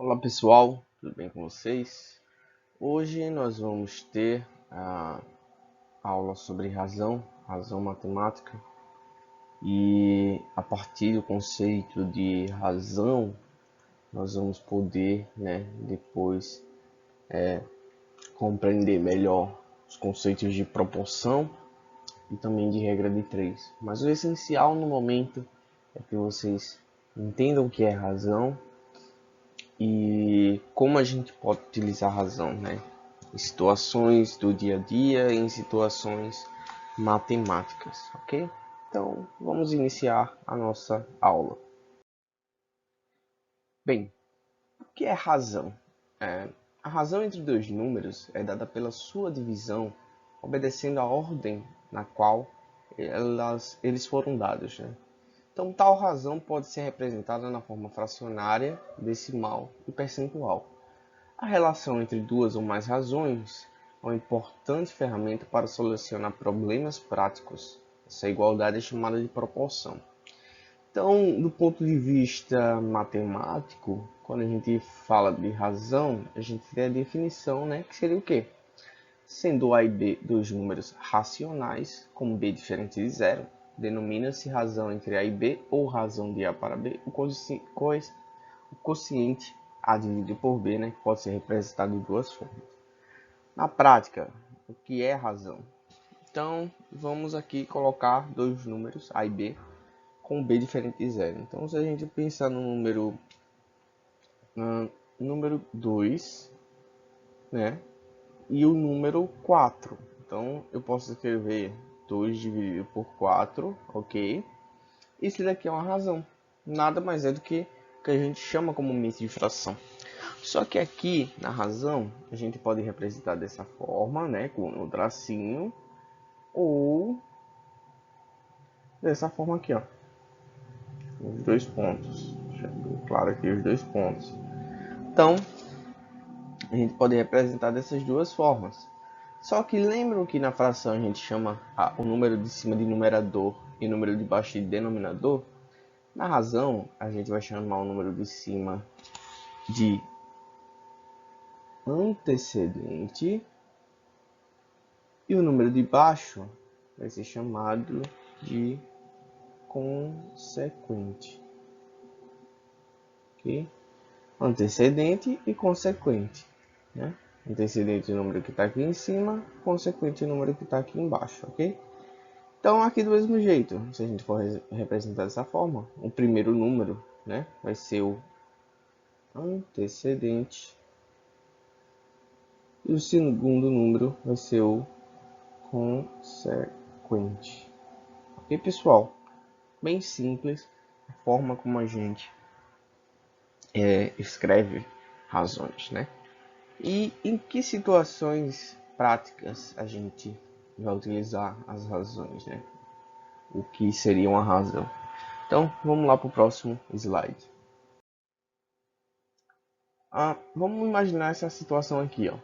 Olá pessoal, tudo bem com vocês? Hoje nós vamos ter a aula sobre razão matemática, e a partir do conceito de razão nós vamos poder, depois compreender melhor os conceitos de proporção e também de regra de três. Mas o essencial no momento é que vocês entendam o que é razão e como a gente pode utilizar a razão, em situações do dia a dia, em situações matemáticas, ok? Então, vamos iniciar a nossa aula. Bem, o que é razão? A razão entre dois números é dada pela sua divisão, obedecendo à ordem na qual eles foram dados, Então, tal razão pode ser representada na forma fracionária, decimal e percentual. A relação entre duas ou mais razões é uma importante ferramenta para solucionar problemas práticos. Essa igualdade é chamada de proporção. Então, do ponto de vista matemático, quando a gente fala de razão, a gente tem a definição, que seria o quê? Sendo A e B dois números racionais, com B diferente de zero, denomina-se razão entre A e B, ou razão de A para B, o quociente A dividido por B, que pode ser representado de duas formas. Na prática, o que é razão? Então, vamos aqui colocar dois números, A e B, com B diferente de zero. Então, se a gente pensar no número 2, e o número 4. Então, eu posso escrever 2 dividido por 4, ok? Isso daqui é uma razão. Nada mais é do que o que a gente chama comumente de fração. Só que aqui, na razão, a gente pode representar dessa forma, com o tracinho, ou dessa forma aqui, ó. Os dois pontos. Deixa eu ver claro aqui os dois pontos. Então, a gente pode representar dessas duas formas. Só que lembram que na fração a gente chama o número de cima de numerador e o número de baixo de denominador? Na razão, a gente vai chamar o número de cima de antecedente e o número de baixo vai ser chamado de consequente. Ok? Antecedente e consequente. Antecedente é o número que está aqui em cima, consequente é o número que está aqui embaixo, ok? Então, aqui do mesmo jeito, se a gente for representar dessa forma, o primeiro número, vai ser o antecedente e o segundo número vai ser o consequente. Ok, pessoal? Bem simples a forma como a gente escreve razões, E em que situações práticas a gente vai utilizar as razões, O que seria uma razão? Então, vamos lá para o próximo slide. Vamos imaginar essa situação aqui, ó.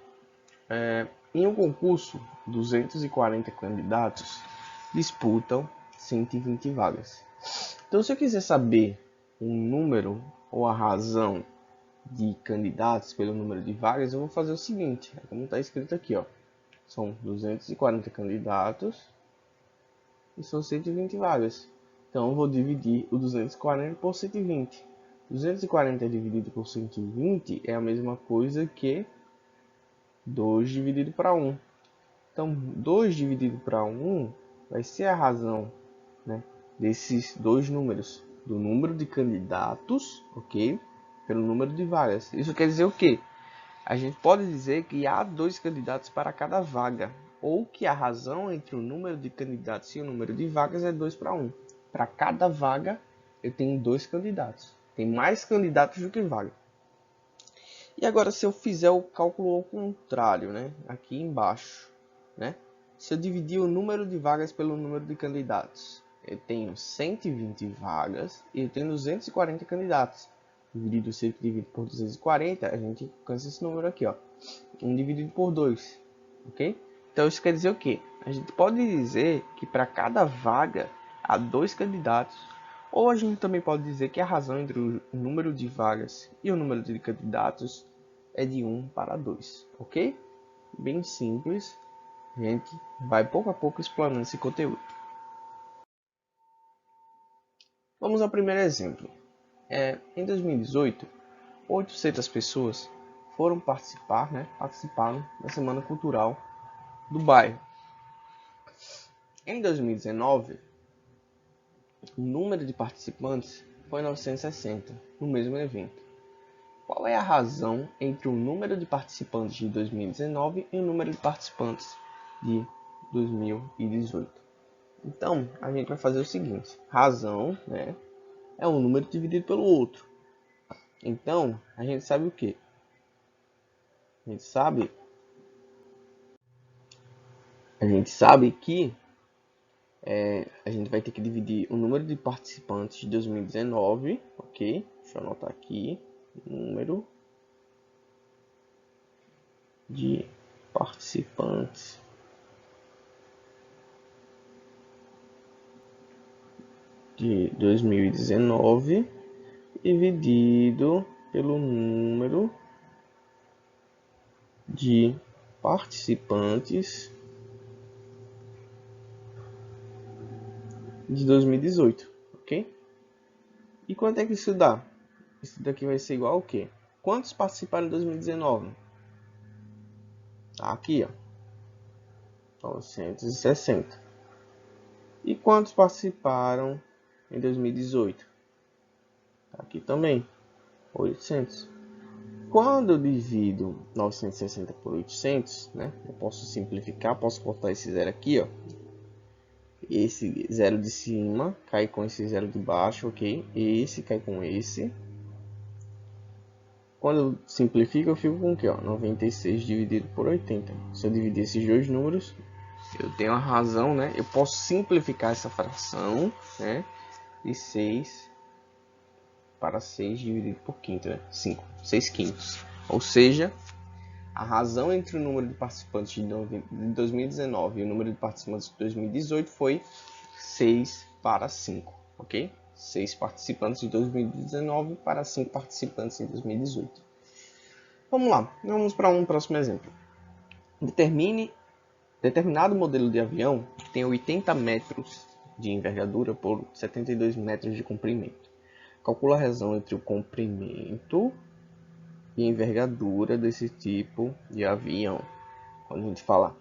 Em um concurso, 240 candidatos disputam 120 vagas. Então, se eu quiser saber um número ou a razão de candidatos pelo número de vagas, eu vou fazer o seguinte, como está escrito aqui, ó. São 240 candidatos e são 120 vagas. Então, eu vou dividir o 240 por 120. 240 dividido por 120 é a mesma coisa que 2 dividido para 1. Então, 2 dividido para 1 vai ser a razão desses dois números. Do número de candidatos, ok? Pelo número de vagas. Isso quer dizer o quê? A gente pode dizer que há dois candidatos para cada vaga. Ou que a razão entre o número de candidatos e o número de vagas é 2 para 1. Para cada vaga, eu tenho dois candidatos. Tem mais candidatos do que vaga. E agora, se eu fizer o cálculo ao contrário, aqui embaixo, se eu dividir o número de vagas pelo número de candidatos, eu tenho 120 vagas e eu tenho 240 candidatos. Dividido 120 por 240, a gente alcança esse número aqui, ó. 1 dividido por 2, ok? Então, isso quer dizer o quê? A gente pode dizer que para cada vaga há dois candidatos, Ou a gente também pode dizer que a razão entre o número de vagas e o número de candidatos é de 1 para 2, ok? Bem simples, a gente vai pouco a pouco explanando esse conteúdo. Vamos ao primeiro exemplo. Em 2018, 800 pessoas foram participaram da Semana Cultural do bairro. Em 2019, o número de participantes foi 960 no mesmo evento. Qual é a razão entre o número de participantes de 2019 e o número de participantes de 2018? Então, a gente vai fazer o seguinte: razão, né, é um número dividido pelo outro. Então, a gente sabe o quê? A gente sabe que a gente vai ter que dividir o número de participantes de 2019, ok? Deixa eu anotar aqui, número de participantes de 2019 dividido pelo número de participantes de 2018, ok? E quanto é que isso dá? Isso daqui vai ser igual ao quê? Quantos participaram em 2019? Tá aqui, ó. 960. E quantos participaram em 2018? Tá aqui também, 800. Quando eu divido 960 por 800, né? Eu posso simplificar, posso cortar esse zero aqui, ó. Esse zero de cima cai com esse zero de baixo, ok? Esse cai com esse. Quando eu simplifico, eu fico com o que? 96 dividido por 80. Se eu dividir esses dois números, eu tenho a razão, né? Eu posso simplificar essa fração, né? De 6 para 6 dividido por quinto, né? 5, 6 quintos. Ou seja, a razão entre o número de participantes de 2019 e o número de participantes de 2018 foi 6 para 5, ok? 6 participantes de 2019 para 5 participantes em 2018. Vamos lá, vamos para um próximo exemplo. Determine determinado modelo de avião que tem 80 metros de envergadura por 72 metros de comprimento. Calcula a razão entre o comprimento e envergadura desse tipo de avião. Quando a gente fala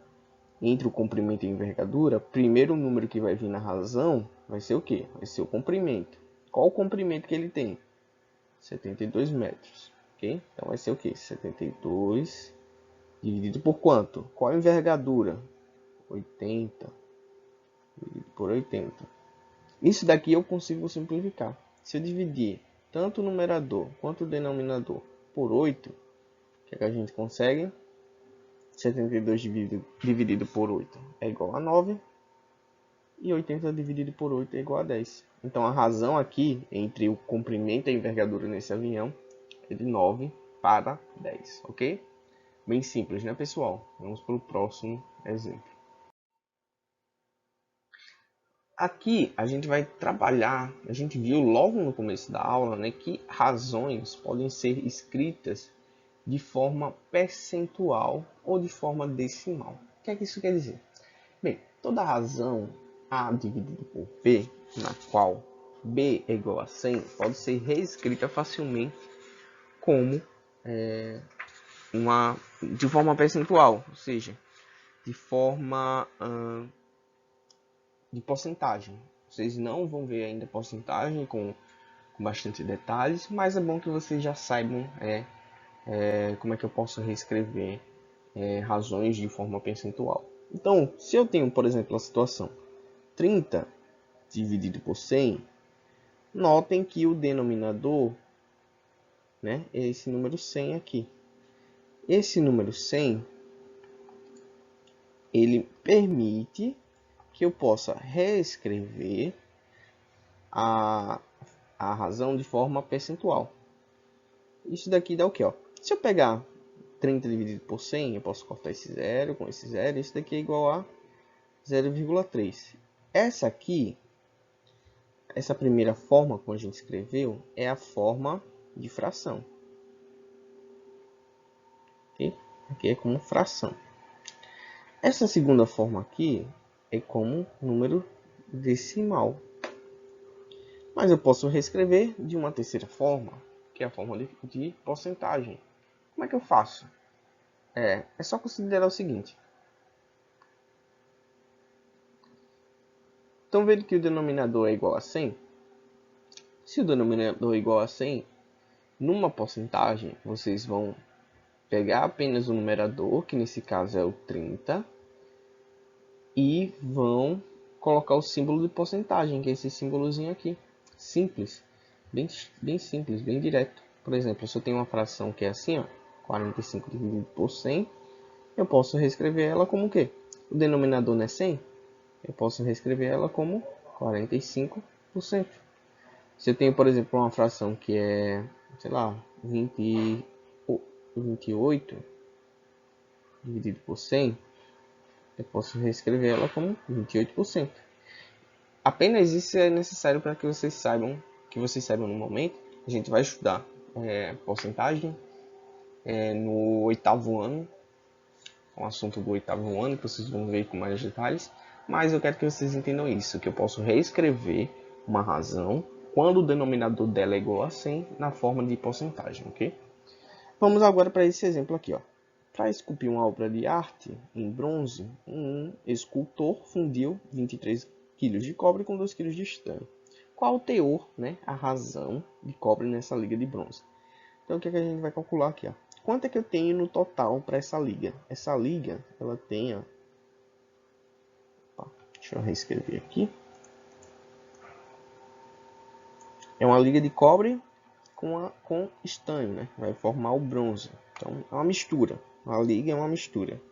entre o comprimento e a envergadura, primeiro o número que vai vir na razão vai ser o quê? Vai ser o comprimento. Qual o comprimento que ele tem? 72 metros. Ok? Então vai ser o quê? 72 dividido por quanto? Qual a envergadura? 80 dividido por 80. Isso daqui eu consigo simplificar. Se eu dividir tanto o numerador quanto o denominador por 8, o que a gente consegue? 72 dividido por 8 é igual a 9. E 80 dividido por 8 é igual a 10. Então a razão aqui entre o comprimento e a envergadura nesse avião é de 9 para 10, ok? Bem simples, né, pessoal? Vamos para o próximo exemplo. Aqui a gente vai trabalhar, a gente viu logo no começo da aula, né, que razões podem ser escritas de forma percentual ou de forma decimal. O que é que isso quer dizer? Bem, toda razão A dividido por B, na qual B é igual a 100, pode ser reescrita facilmente como de forma percentual, ou seja, de forma de porcentagem. Vocês não vão ver ainda porcentagem com bastante detalhes, mas é bom que vocês já saibam como é que eu posso reescrever razões de forma percentual. Então, se eu tenho, por exemplo, a situação 30 dividido por 100, notem que o denominador, né, é esse número 100 aqui. Esse número 100, ele permite que eu possa reescrever a razão de forma percentual. Isso daqui dá o quê? Ó? Se eu pegar 30 dividido por 100, eu posso cortar esse zero com esse zero. Isso daqui é igual a 0,3. Essa aqui essa primeira forma, como a gente escreveu, é a forma de fração. Okay? Aqui é como fração. Essa segunda forma aqui é como número decimal. Mas eu posso reescrever de uma terceira forma, que é a forma de porcentagem. Como é que eu faço? É só considerar o seguinte. Estão vendo que o denominador é igual a 100? Se o denominador é igual a 100, numa porcentagem, vocês vão pegar apenas o numerador, que nesse caso é o 30, e vão colocar o símbolo de porcentagem, que é esse símbolozinho aqui. Simples, bem simples, bem direto. Por exemplo, se eu tenho uma fração que é assim, ó, 45 dividido por 100, eu posso reescrever ela como o quê? O denominador não é 100? Eu posso reescrever ela como 45%. Se eu tenho, por exemplo, uma fração que é, sei lá, 28 dividido por 100, eu posso reescrever ela como 28%. Apenas isso é necessário para que vocês saibam no momento. A gente vai estudar porcentagem no 8º ano, um assunto do 8º ano, que vocês vão ver com mais detalhes. Mas eu quero que vocês entendam isso, que eu posso reescrever uma razão quando o denominador dela é igual a 100 na forma de porcentagem, ok? Vamos agora para esse exemplo aqui, ó. Para esculpir uma obra de arte em bronze, um escultor fundiu 23 kg de cobre com 2 kg de estanho. Qual o teor, né, a razão de cobre nessa liga de bronze? Então, o que é que a gente vai calcular aqui, ó? Quanto é que eu tenho no total para essa liga? Essa liga, ela tem, ó... Deixa eu reescrever aqui. É uma liga de cobre com estanho, né? Vai formar o bronze. Então, é uma mistura. A liga é uma mistura.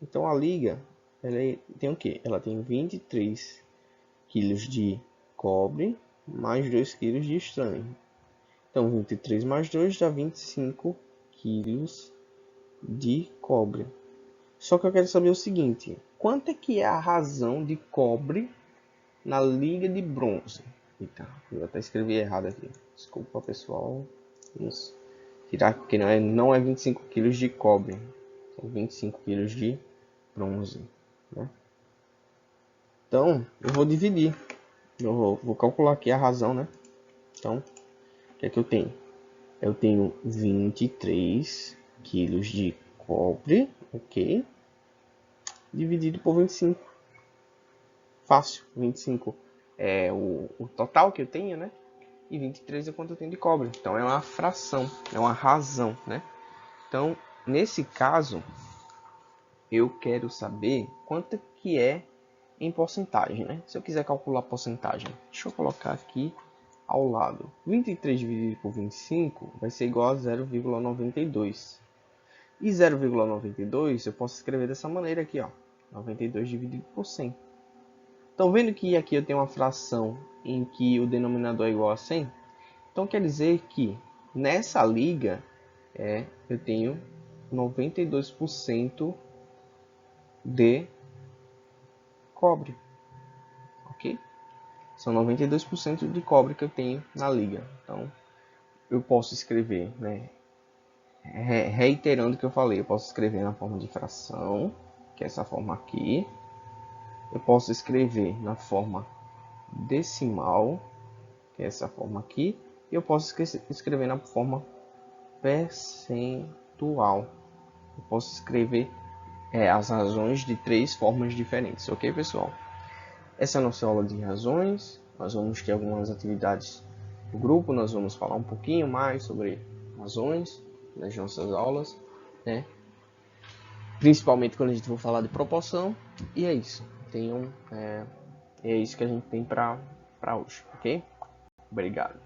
Então, a liga, ela tem o quê? Ela tem 23 kg de cobre mais 2 kg de estanho. Então, 23 mais 2 dá 25 kg de cobre. Só que eu quero saber o seguinte. Quanto é que é a razão de cobre na liga de bronze? Eita, eu até escrevi errado aqui. Desculpa, pessoal. Vamos tirar porque não é 25 kg de cobre. São 25 kg de bronze, né? Então, eu vou dividir. Eu vou calcular aqui a razão, né? Então, o que é que eu tenho? Eu tenho 23 kg de cobre, ok? Dividido por 25. Fácil, 25 é o total que eu tenho, né? E 23 é quanto eu tenho de cobre. Então, é uma fração, é uma razão, né? Então, nesse caso, eu quero saber quanto que é em porcentagem, né? Se eu quiser calcular a porcentagem, deixa eu colocar aqui ao lado. 23 dividido por 25 vai ser igual a 0,92. E 0,92 eu posso escrever dessa maneira aqui, ó. 92 dividido por 100. Estão vendo que aqui eu tenho uma fração em que o denominador é igual a 100? Então quer dizer que nessa liga eu tenho 92% de cobre, ok? São 92% de cobre que eu tenho na liga. Então eu posso escrever, né? Reiterando o que eu falei, eu posso escrever na forma de fração, que é essa forma aqui. Eu posso escrever na forma decimal, que é essa forma aqui. E eu posso escrever na forma percentual. Eu posso escrever as razões de 3 formas diferentes, ok, pessoal? Essa é a nossa aula de razões. Nós vamos ter algumas atividades do grupo. Nós vamos falar um pouquinho mais sobre razões nas nossas aulas, né? Principalmente quando a gente for falar de proporção. E é isso. É isso que a gente tem para hoje, ok? Obrigado.